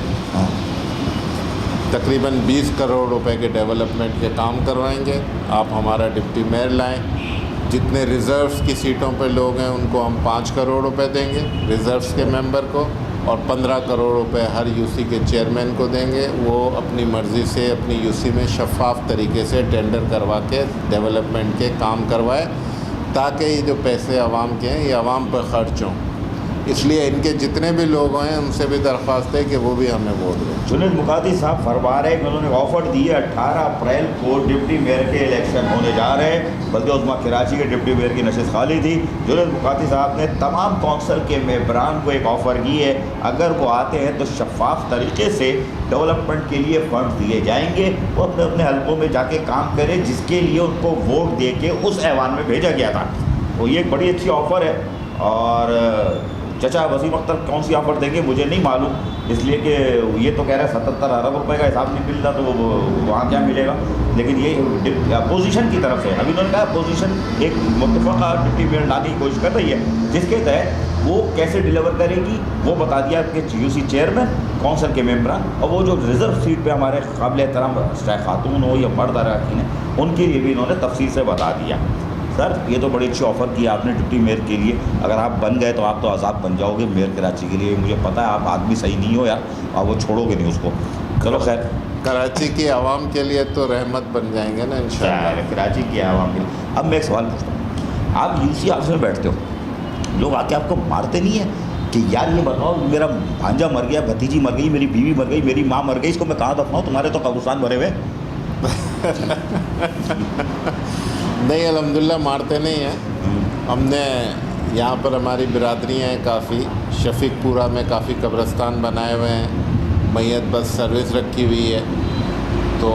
तकरीबन 20 करोड़ रुपए के डेवलपमेंट के काम करवाएंगे। आप हमारा डिप्टी मेयर लाएं। जितने रिज़र्व्स की सीटों पर लोग हैं उनको हम 5 करोड़ रुपए देंगे रिज़र्व्स के मेंबर को, और 15 करोड़ रुपए हर UC के चेयरमैन को देंगे। वो अपनी मर्ज़ी से अपनी UC में शफाफ तरीके से टेंडर करवा के डेवलपमेंट के काम करवाए, ताकि ये जो पैसे आवाम के हैं ये आवाम पर ख़र्च हों। इसलिए इनके जितने भी लोग हैं उनसे भी दरख्वास्त है कि वो भी हमें वोट दें। जुनैद मुकाती साहब फरमा रहे हैं कि उन्होंने ऑफ़र दी है 18 अप्रैल को डिप्टी मेयर के इलेक्शन होने जा रहे हैं, बल्कि उस वक्त कराची के डिप्टी मेयर की नशिस्त खाली थी। जुनैद मुकाती साहब ने तमाम कौंसल के मेंबरान को एक ऑफ़र की है, अगर वो आते हैं तो शफाफ तरीके से डेवलपमेंट के लिए फ़ंड दिए जाएंगे। वो अपने अपने हल्कों में जाके काम करें जिसके लिए उनको वोट दे के उस ऐवान में भेजा गया था। तो ये एक बड़ी अच्छी ऑफ़र है। और चचा वसीम अख्तर कौन सी ऑफ़र देंगे मुझे नहीं मालूम, इसलिए कि ये तो कह रहे हैं 77 अरब रुपए का हिसाब नहीं मिल रहा, तो वहाँ क्या मिलेगा। लेकिन ये अपोजिशन की तरफ से अभी उन्होंने कहा अपोजिशन एक मुत्तफ़क़ा डिप्टी मेयर लाने की कोशिश कर रही है, जिसके तहत वो कैसे डिलीवर करेगी वो बता दिया कि UC चेयरमैन, कौंसल के मेम्बरान, और वो जो रिज़र्व सीट पे हमारे काबिल एहतराम चाहे खातून हो या मर्द अरकान हैं उनके लिए भी इन्होंने तफसील से बता दिया। सर ये तो बड़ी अच्छी ऑफ़र की आपने डिप्टी मेयर के लिए। अगर आप बन गए तो आप तो आज़ाद बन जाओगे मेयर कराची के लिए। मुझे पता है आप आदमी सही नहीं हो यार, आप वो छोड़ोगे नहीं उसको। चलो खैर, कराची की आवाम के लिए तो रहमत बन जाएंगे ना इंशाअल्लाह। कराची की आवाम के लिए। अब मैं एक सवाल पूछता हूँ, आप UC ऑफिस में बैठते हो, लोग आके आपको मारते नहीं है कि यार ये बताओ मेरा भांजा मर गया, भतीजी मर गई, मेरी बीवी मर गई, मेरी माँ मर गई, इसको मैं कहाँ दफनाऊँ, तुम्हारे तो कब्रिस्तान भरे हुए? नहीं, अल्हम्दुलिल्लाह मारते नहीं हैं। हमने यहाँ पर हमारी बिरादरियाँ हैं काफ़ी, शफीकपुरा में काफ़ी कब्रिस्तान बनाए हुए हैं, मैयत बस सर्विस रखी हुई है, तो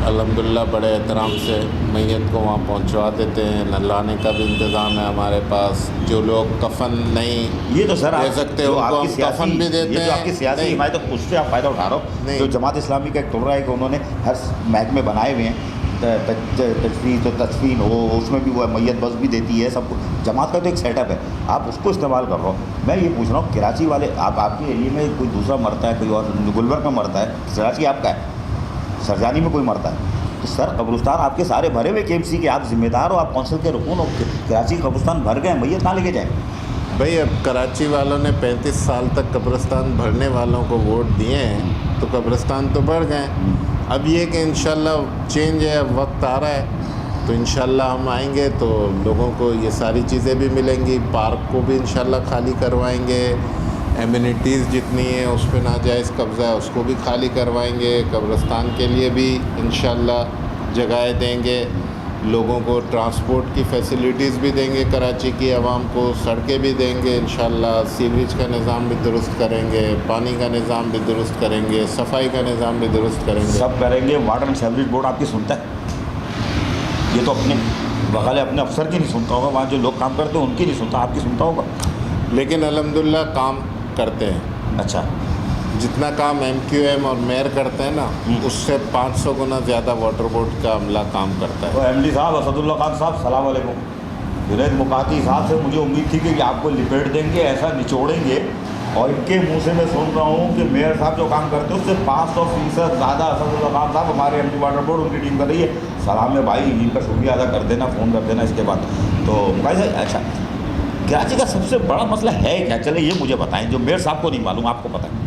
अल्हम्दुलिल्लाह बड़े एहतराम से मैयत को वहाँ पहुँचवा देते हैं। नहलाने का भी इंतज़ाम है हमारे पास। जो लोग कफन नहीं ये तो सर दे सकते हो उनको हम कफन भी देते हैं। आपकी सियासी हिमायत तो उससे आप फ़ायदा उठा रहे हो। जो जमात इस्लामी का एक टुर्रा है कि उन्होंने हर महकमे बनाए हुए हैं, तदफीन हो उसमें भी वो मैयत बस भी देती है, सब कुछ जमात का तो एक सेटअप है, आप उसको इस्तेमाल कर रहे हो। मैं ये पूछ रहा हूँ कराची वाले, आपके एरिए में कोई दूसरा मरता है, कोई और गुलबर्ग में मरता है, कराची आपका है, सरजानी में कोई मरता है, तो सर कब्रिस्तान आपके सारे भरे हुए KMC के, आप जिम्मेदार हो, आप कौंसिल के रुकून हो, कराची कब्रिस्तान भर गए, मैयत कहाँ लेके जाए? भाई अब कराची वालों ने 35 साल तक कब्रिस्तान भरने वालों को वोट दिए हैं, तो कब्रिस्तान तो भर गए। अब ये कि इंशाल्लाह चेंज है, अब वक्त आ रहा है, तो इंशाल्लाह हम आएंगे तो लोगों को ये सारी चीज़ें भी मिलेंगी। पार्क को भी इंशाल्लाह खाली करवाएंगे, एमिनिटीज़ जितनी है उस पर नाजायज़ कब्ज़ा है उसको भी खाली करवाएंगे, कब्रिस्तान के लिए भी इंशाल्लाह जगहें देंगे, लोगों को ट्रांसपोर्ट की फैसिलिटीज़ भी देंगे, कराची की आवाम को सड़कें भी देंगे इंशाल्लाह, सीवरेज का निज़ाम भी दुरुस्त करेंगे, पानी का निज़ाम भी दुरुस्त करेंगे, सफाई का निज़ाम भी दुरुस्त करेंगे, सब करेंगे। वाटर एंड सीवरेज बोर्ड आपकी सुनता है? ये तो अपने बगल अपने अफसर की नहीं सुनता होगा, वहाँ जो लोग काम करते हैं उनकी नहीं सुनता, आपकी सुनता होगा। लेकिन अल्हम्दुलिल्लाह काम करते हैं। अच्छा, जितना काम MQM और मेयर करते हैं ना, उससे 500 गुना ज़्यादा वाटर बोर्ड का अमला काम करता तो है। MD साहब असदुल्ला खान साहब सलाम वालेकुम। जुनैद मुकाती साहब से मुझे उम्मीद थी कि आपको लिपेट देंगे, ऐसा निचोड़ेंगे, और इनके मुंह से मैं सुन रहा हूँ कि मेयर साहब जो काम करते हैं उससे 500% ज़्यादा असदुल्ला खान साहब हमारे MD वाटर बोर्ड उनकी टीम कर रही है। सलाम है भाई, इनका शुक्रिया अदा कर देना, फ़ोन कर देना इसके बाद। तो भाई साहब, अच्छा कराची का सबसे बड़ा मसला है क्या? चले ये मुझे बताएं, जो मेयर साहब को नहीं मालूम आपको पता है।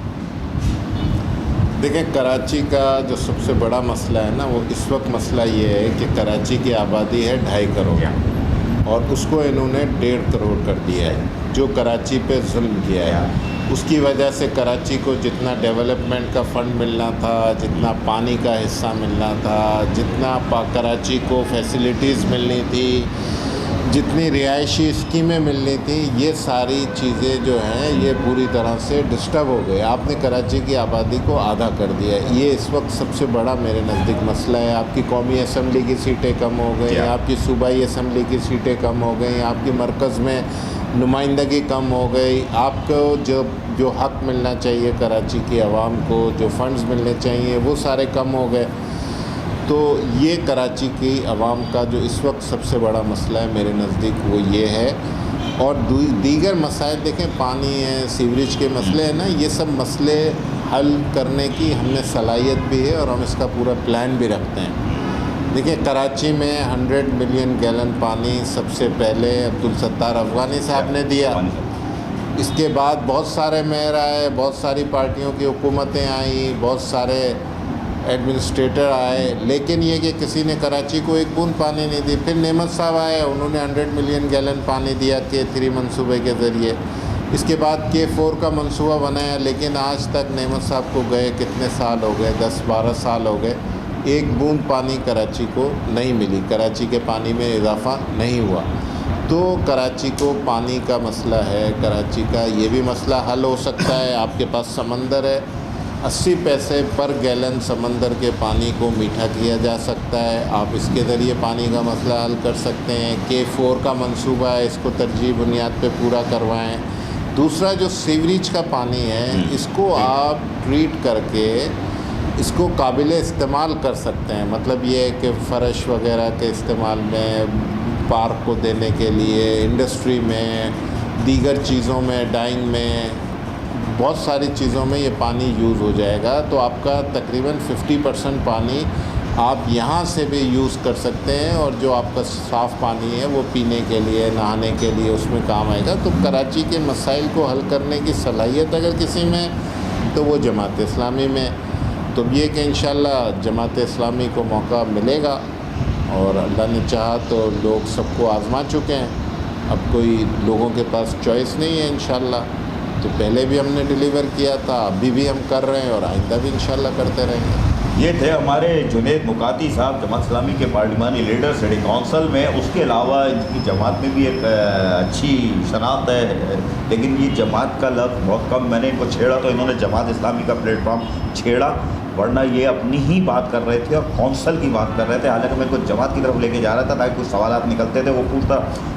देखें, कराची का जो सबसे बड़ा मसला है ना, वो इस वक्त मसला ये है कि कराची की आबादी है 2.5 करोड़ और उसको इन्होंने 1.5 करोड़ कर दिया है, जो कराची पे जुल्म किया है। उसकी वजह से कराची को जितना डेवलपमेंट का फ़ंड मिलना था, जितना पानी का हिस्सा मिलना था, जितना कराची को फैसिलिटीज़ मिलनी थी, जितनी रिहायशी स्कीमें मिलनी थी, ये सारी चीज़ें जो हैं ये पूरी तरह से डिस्टर्ब हो गई। आपने कराची की आबादी को आधा कर दिया है। ये इस वक्त सबसे बड़ा मेरे नज़दीक मसला है। आपकी कौमी असम्बली की सीटें कम हो गई, आपकी सूबाई असम्बली की सीटें कम हो गई, आपकी मरकज़ में नुमाइंदगी कम हो गई, आपको जो हक़ मिलना चाहिए कराची की आवाम को, जो फ़ंड्स मिलने चाहिए, वो सारे कम हो गए। तो ये कराची की आवाम का जो इस वक्त सबसे बड़ा मसला है मेरे नज़दीक, वो ये है। और दीगर मसाइल देखें, पानी है, सीवरेज के मसले हैं ना, ये सब मसले हल करने की हमें सलाहियत भी है और हम इसका पूरा प्लान भी रखते हैं। देखिए, कराची में 100 मिलियन गैलन पानी सबसे पहले अब्दुल सत्तार अफगानी साहब ने दिया। इसके बाद बहुत सारे मेयर आए, बहुत सारी पार्टियों की हुकूमतें आई, बहुत सारे एडमिनिस्ट्रेटर आए, लेकिन ये कि किसी ने कराची को एक बूंद पानी नहीं दी। फिर नेमत साहब आए, उन्होंने 100 मिलियन गैलन पानी दिया K3 मंसूबे के ज़रिए। इसके बाद K4 का मंसूबा बनाया, लेकिन आज तक नेमत साहब को गए कितने साल हो गए, 10-12 साल हो गए, एक बूंद पानी कराची को नहीं मिली, कराची के पानी में इजाफ़ा नहीं हुआ। तो कराची को पानी का मसला है, कराची का ये भी मसला हल हो सकता है। आपके पास समंदर है, 80 पैसे पर गैलन समंदर के पानी को मीठा किया जा सकता है, आप इसके ज़रिए पानी का मसला हल कर सकते हैं। K4 का मंसूबा है, इसको तरजीह बुनियाद पे पूरा करवाएं। दूसरा जो सीवरेज का पानी है, इसको आप ट्रीट करके इसको काबिल इस्तेमाल कर सकते हैं। मतलब ये है कि फ़र्श वगैरह के इस्तेमाल में, पार्क को देने के लिए, इंडस्ट्री में, दीगर चीज़ों में, डाइंग में, बहुत सारी चीज़ों में ये पानी यूज़ हो जाएगा। तो आपका तकरीबन 50% पानी आप यहाँ से भी यूज़ कर सकते हैं, और जो आपका साफ़ पानी है वो पीने के लिए, नहाने के लिए उसमें काम आएगा। तो कराची के मसाइल को हल करने की सलाहियत अगर किसी में, तो वो जमात इस्लामी में। तो ये कि इंशाल्लाह जमात इस्लामी को मौका मिलेगा, और अल्लाह ने चाहा तो लोग सबको आज़मा चुके हैं। अब कोई लोगों के पास चॉइस नहीं है इंशाल्लाह। तो पहले भी हमने डिलीवर किया था, अभी भी हम कर रहे हैं और आइंदा भी इंशाल्लाह करते रहेंगे। ये थे हमारे जुनैद मुकाती साहब, जमात इस्लामी के पार्लिमानी लीडर सिटी काउंसिल में। उसके अलावा इनकी जमात में भी एक अच्छी शनाख्त है, लेकिन ये जमात का लफ्ज़ बहुत कम मैंने इनको छेड़ा, तो इन्होंने जमात इस्लामी का प्लेटफॉर्म छेड़ा, वरना ये अपनी ही बात कर रहे थे और कौंसल की बात कर रहे थे। हालांकि मैं कुछ जमात की तरफ लेके जा रहा था ताकि कुछ सवाल निकलते थे वो पूछता,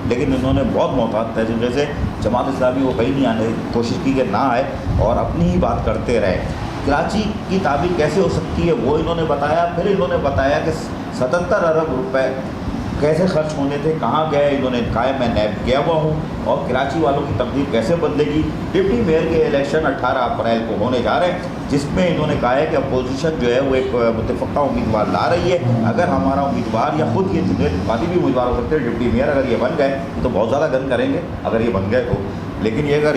लेकिन इन्होंने बहुत मोहतात तरीके से जमात इस्लामी वो कहीं नहीं आने की कोशिश की कि ना आए और अपनी ही बात करते रहे। कराची की ताबीर कैसे हो सकती है वो इन्होंने बताया। फिर इन्होंने बताया कि 77 अरब रुपए कैसे खर्च होने थे, कहाँ गए, इन्होंने कहा मैं नैब गया हुआ हूँ, और कराची वालों की तकदीर कैसे बदलेगी। डिप्टी मेयर के इलेक्शन 18 अप्रैल को होने जा रहे हैं, जिसमें इन्होंने कहा है कि अपोजिशन जो है वो एक मुतफ़क़ा उम्मीदवार ला रही है। अगर हमारा उम्मीदवार या खुद ये जुनैद मुकाती भी उम्मीदवार हो सकते हैं डिप्टी मेयर, अगर ये बन गए तो बहुत ज़्यादा गन करेंगे अगर ये बन गए तो। लेकिन ये अगर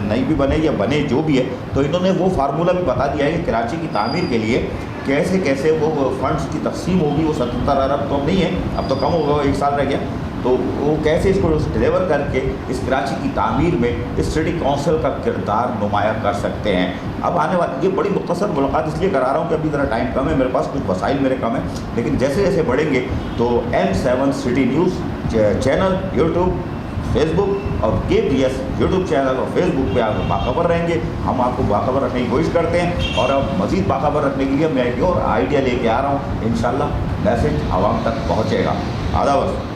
नहीं भी बने या बने जो भी है, तो इन्होंने वो फार्मूला भी बता दिया है कि कराची की तामीर के लिए कैसे कैसे वो फंड्स की तकसीम होगी। वो 77 अरब तो अब नहीं है, अब तो कम होगा, 1 साल रह गया, तो वो कैसे इसको डिलीवर करके इस कराची की तामीर में इस सिटी कौंसिल का किरदार नुमाया कर सकते हैं। अब आने वाली ये बड़ी मुख्तसर मुलाकात इसलिए करा रहा हूँ कि अभी ज़रा टाइम कम है मेरे पास, कुछ वसाइल मेरे कम है, लेकिन जैसे जैसे बढ़ेंगे तो M7 city news channel, YouTube, Facebook और KBS यूट्यूब चैनल और फेसबुक पे आप बाखबर रहेंगे। हम आपको बाखबर रखने की कोशिश करते हैं और अब मज़ीद बाखबर रखने के लिए मैं एक और आइडिया लेके आ रहा हूँ। इंशाल्लाह मैसेज आवाम तक पहुँचेगा। आदाब।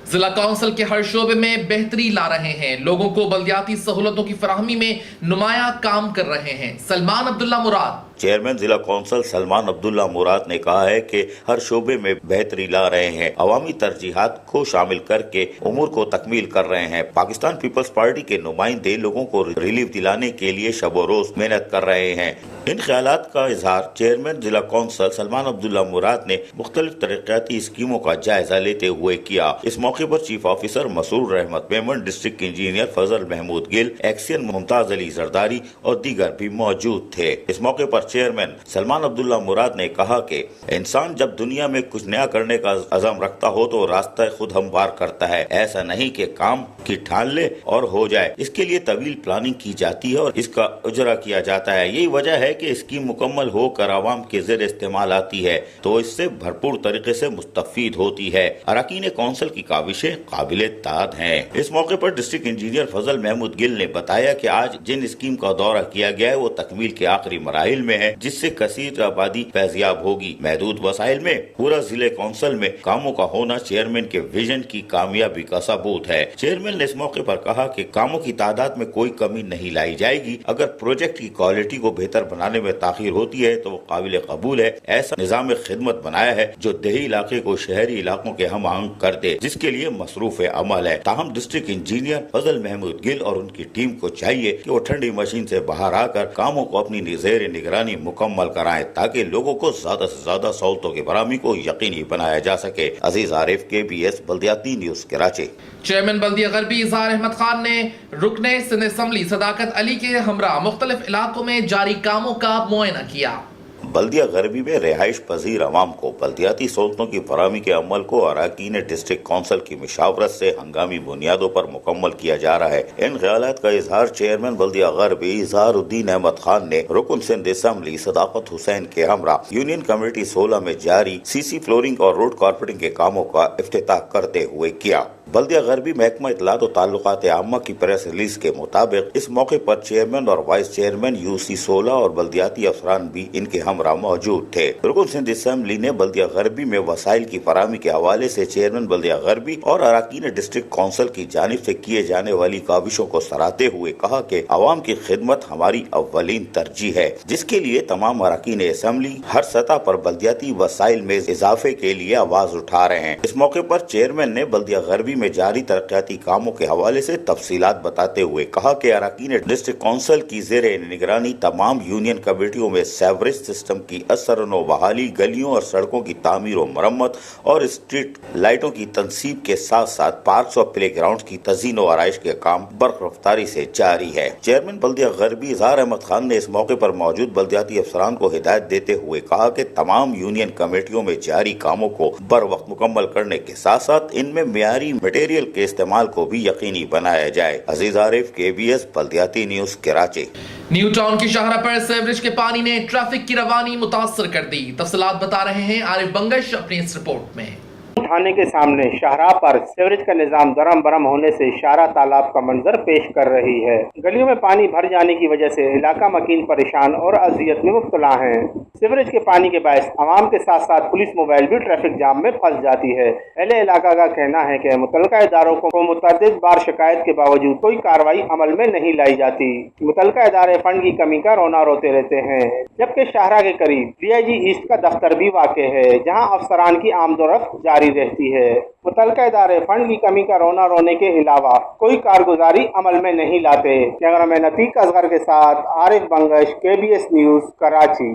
जिला कौंसिल के हर शोबे में बेहतरी ला रहे हैं, लोगों को बल्दियाती सहूलतों की फराहमी में नुमाया काम कर रहे हैं। सलमान अब्दुल्ला मुराद चेयरमैन जिला कौंसिल सलमान अब्दुल्ला मुराद ने कहा है कि हर शोबे में बेहतरी ला रहे हैं, अवामी तरजीहात को शामिल करके उमूर को तकमील कर रहे हैं। पाकिस्तान पीपल्स पार्टी के नुमाइंदे लोगों को रिलीफ दिलाने के लिए शब रोज मेहनत कर रहे हैं। इन ख्यालात का इजहार चेयरमैन जिला कौंसिल सलमान अब्दुल्ला मुराद ने मुख्तलिफ तरक्याती स्कीमों का जायजा लेते हुए किया। इस मौके पर चीफ ऑफिसर मसूर रहमत मेमन, डिस्ट्रिक्ट इंजीनियर फजल महमूद गिल, एक्सियन मुमताज अली जरदारी और दीगर भी मौजूद थे। इस मौके पर चेयरमैन सलमान अब्दुल्ला मुराद ने कहा कि इंसान जब दुनिया में कुछ नया करने का अज़म रखता हो तो रास्ता खुद हमवार करता है। ऐसा नहीं कि काम की ठान ले और हो जाए, इसके लिए तवील प्लानिंग की जाती है और इसका उजरा किया जाता है। यही वजह है कि स्कीम मुकम्मल होकर आवाम के ज़ेर इस्तेमाल आती है तो इससे भरपूर तरीके से मुस्तफीद होती है। अरकान कौंसिल की काविशें काबिले ताद हैं। इस मौके पर डिस्ट्रिक्ट इंजीनियर फजल महमूद गिल ने बताया कि आज जिन स्कीम का दौरा किया गया है वो तकमील के आखिरी मराहिल में है, जिससे कसीर आबादी फैजियाब होगी। महदूद वसाइल में पूरा जिले कौंसिल में कामों का होना चेयरमैन के विजन की कामयाबी का सबूत है। चेयरमैन ने इस मौके पर कहा कि कामों की तादाद में कोई कमी नहीं लाई जाएगी। अगर प्रोजेक्ट की क्वालिटी को बेहतर बनाने में ताखीर होती है तो वो काबिल कबूल है। ऐसा निजाम खिदमत बनाया है जो देही इलाके को शहरी इलाकों के हम आहंग कर दे, जिसके लिए मसरूफ अमल है। ताहम डिस्ट्रिक्ट इंजीनियर फजल महमूद गिल और उनकी टीम को चाहिए कि वो ठंडी मशीन से बाहर आकर कामों को अपनी ज़ेर निगरानी मुकम्मल कराएं ताकि लोगों को ज्यादा से ज्यादा सहूलतों की फराहमी को यकीनी बनाया जा सके। अजीज आरिफ, KBS बल्दियाती न्यूज कराची। चेयरमैन बल्दिया गरबी इज़हार अहमद खान ने रुकने सिंध असम्बली सदाकत अली के हमरा मुख्तलिफ इलाकों में जारी कामों का मुआयना किया। बल्दिया गरबी में रिहाइश पजीर अवाम को बल्दियाती सहूलतों की फराहमी के अमल को अरकान डिस्ट्रिक्ट कौंसिल की मुशावरत से हंगामी बुनियादों पर मुकम्मल किया जा रहा है। इन ख्यालात का इजहार चेयरमैन बल्दिया गरबी इज़हारुद्दीन अहमद खान ने रुकन सिंध असम्बली सदाकत हुसैन के हमरा यूनियन कमेटी 16 में जारी CC फ्लोरिंग और रोड कारपेटिंग के कामों का इफ्तिताह करते हुए किया। बल्दिया गरबी महकमा इत्तलात और ताल्लुकात आम्मा की प्रेस रिलीज के मुताबिक इस मौके पर चेयरमैन और वाइस चेयरमैन UC 16 और बल्दियाती अफसरान भी इनके हमरा मौजूद थे। रुकन सिंध असम्बली ने बल्दिया गरबी में वसाइल की फराहमी के हवाले से चेयरमैन बल्दिया गरबी और अरकान डिस्ट्रिक्ट कौंसिल की जानिब से किए जाने वाली काविशों को सराहते हुए कहा कि अवाम की खिदमत हमारी अव्वलीन तरजीह है, जिसके लिए तमाम अरकान असम्बली हर सतह पर बल्दियाती वसाइल में इजाफे के लिए आवाज उठा रहे हैं। इस मौके पर चेयरमैन ने बल्दिया गरबी में जारी तरक्याती कामों के हवाले से तफसीलात बताते हुए कहा कि अरकान डिस्ट्रिक्ट कौंसिल की ज़ेर निगरानी तमाम यूनियन कमेटियों में सेवरेज सिस्टम की असरनो बहाली, गलियों और सड़कों की तामीर और मरम्मत और स्ट्रीट लाइटों की तनसीब के साथ साथ पार्क्स और प्ले ग्राउंड की तज़ीन और आराइश के काम बर्क रफ्तारी से जारी है। चेयरमैन बल्दिया गरबी इज़हार अहमद खान ने इस मौके पर मौजूद बल्दियाती अफसरान को हिदायत देते हुए कहा कि तमाम यूनियन कमेटियों में जारी कामों को बर वक्त मुकम्मल करने के साथ साथ इनमें मियारी मटेरियल के इस्तेमाल को भी यकीनी बनाया जाए। अजीज आरिफ, KBS बल्दियाती न्यूज कराची। न्यू टाउन की शाहरा पर सीवरेज के पानी ने ट्रैफिक की रवानी मुतासर कर दी। तफसीलात बता रहे हैं आरिफ बंगश अपनी इस रिपोर्ट में। थाने के सामने शाहराह पर सीवरेज का निजाम दरम बरम होने से शाहराह तालाब का मंजर पेश कर रही है। गलियों में पानी भर जाने की वजह से इलाका मकीन परेशान और अजियत में मुब्तला हैं। सीवरेज के पानी के बायस आवाम के साथ साथ पुलिस मोबाइल भी ट्रैफिक जाम में फंस जाती है। अहले इलाका का कहना है कि मुतलका इदारों को मुतअद्दिद बार शिकायत के बावजूद कोई कार्रवाई अमल में नहीं लाई जाती। मुतलका इदारे फंड की कमी का रोना रोते रहते हैं। जबकि शाहराह के करीब DIG ईस्ट का दफ्तर भी वाक़ है, जहाँ अफसरान की आमदोरफ्त जारी रहती है। मुतलका इदारे फंड की कमी का रोना रोने के अलावा कोई कारगुजारी अमल में नहीं लाते। कैमरामैन अतीक असगर के साथ Arif Bangash, KBS news Karachi.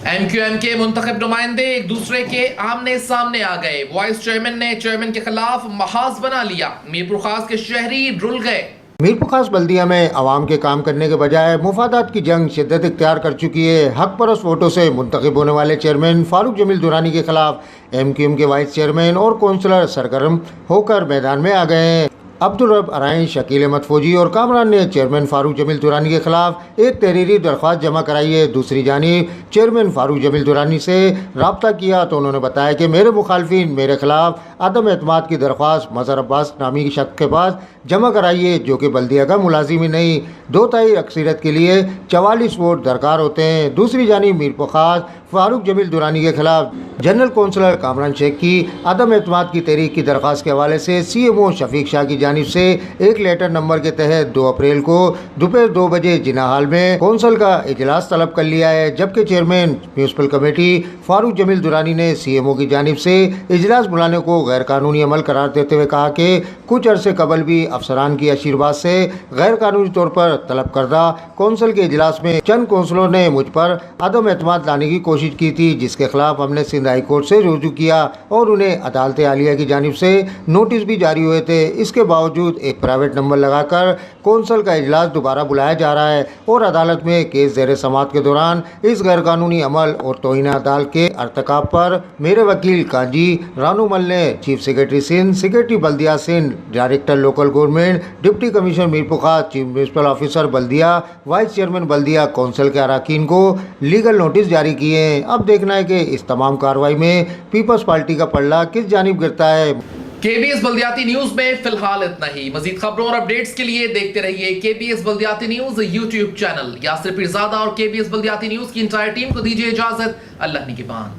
MQM के मुंतखब नुमाइंदे एक दूसरे के आमने सामने आ गए। वाइस चेयरमैन ने चेयरमैन के खिलाफ महाज बना लिया। मीरपुर खास के शहरी रुल गए। मीरपुर खास बल्दिया में आवाम के काम करने के बजाय मुफादात की जंग शिद्दत इख्तियार कर चुकी है। हक परस्त वोटों से मुंतखब होने वाले चेयरमैन फारूक जमील दुरानी के खिलाफ MQM के वाइस चेयरमैन और कौंसलर सरगर्म होकर मैदान में आ गए हैं। अब्दुल रब अराइन, शकील अहमद फौजी और कामरान ने चेयरमैन फारूक जमील दुरानी के खिलाफ एक तहरीरी दरख्वास्त जमा कराई है। दूसरी जानिब चेयरमैन फारूक जमील दुरानी से रब्ता किया तो उन्होंने बताया कि मेरे मुखालफिन मेरे खिलाफ अदम एतमाद की दरख्वास्त मज़हर अब्बास नामी की शख्स के पास जमा कराई है, जो कि बल्दिया का मुलाजिम ही नहीं। 2/3 अक्सरियत के लिए 44 वोट दरकार होते हैं। दूसरी जानिब मीरपुर खास फारूक जमील दुरानी के खिलाफ जनरल कौंसलर कामरान शेख की अदम एतमाद की तहरीक की दरख्वास्त के हवाले से CMO शफीक शाह की जानिब से एक लेटर नंबर के तहत 2 अप्रैल को दोपहर 2 बजे जिना हाल में कौंसल का इजलास तलब कर लिया है। जबकि chairman municipal committee Farooq Jamil Durrani ने CMO की जानिब से इजलास बुलाने को गैर कानूनी अमल करार देते हुए कहा कि कुछ अरसे कबल भी अफसरान की आशीर्वाद से गैर कानूनी तौर पर तलब करदा कौंसल के इजलास में चंद कौंसलों ने मुझ पर अदम एतमाद लाने की कोशिश की थी, जिसके खिलाफ हमने सिंध हाई कोर्ट से रुजू किया और उन्हें अदालत आलिया की जानिब से नोटिस भी जारी हुए थे। इसके बावजूद एक प्राइवेट नंबर लगाकर कौंसल का इजलास दोबारा बुलाया जा रहा है और अदालत में केस ज़ेर समाअत के दौरान इस गैर कानूनी अमल और तौहीन अदालत के अर्तकाब पर मेरे वकील काजी रानूमल ने चीफ सेक्रेटरी सिंध, सेक्रेटरी बल्दिया Sindh, director local government, deputy commissioner Mirpur Khas, chief municipal officer बल्दिया, वाइस चेयरमैन बल्दिया कौंसिल के अरकान को लीगल नोटिस जारी किए हैं। अब देखना है कि इस तमाम कार्रवाई में पीपल्स पार्टी का पल्ला किस जानिब गिरता है। KBS बल्दियाती न्यूज में फिलहाल इतना ही। मजीद खबरों और अपडेट्स के लिए देखते रहिए KBS बल्दियाती news YouTube channel. Yasir Pirzada और KBS बल्दियाती न्यूज की इंटायर टीम को दीजिए इजाजत। अल्लाह निगहबान।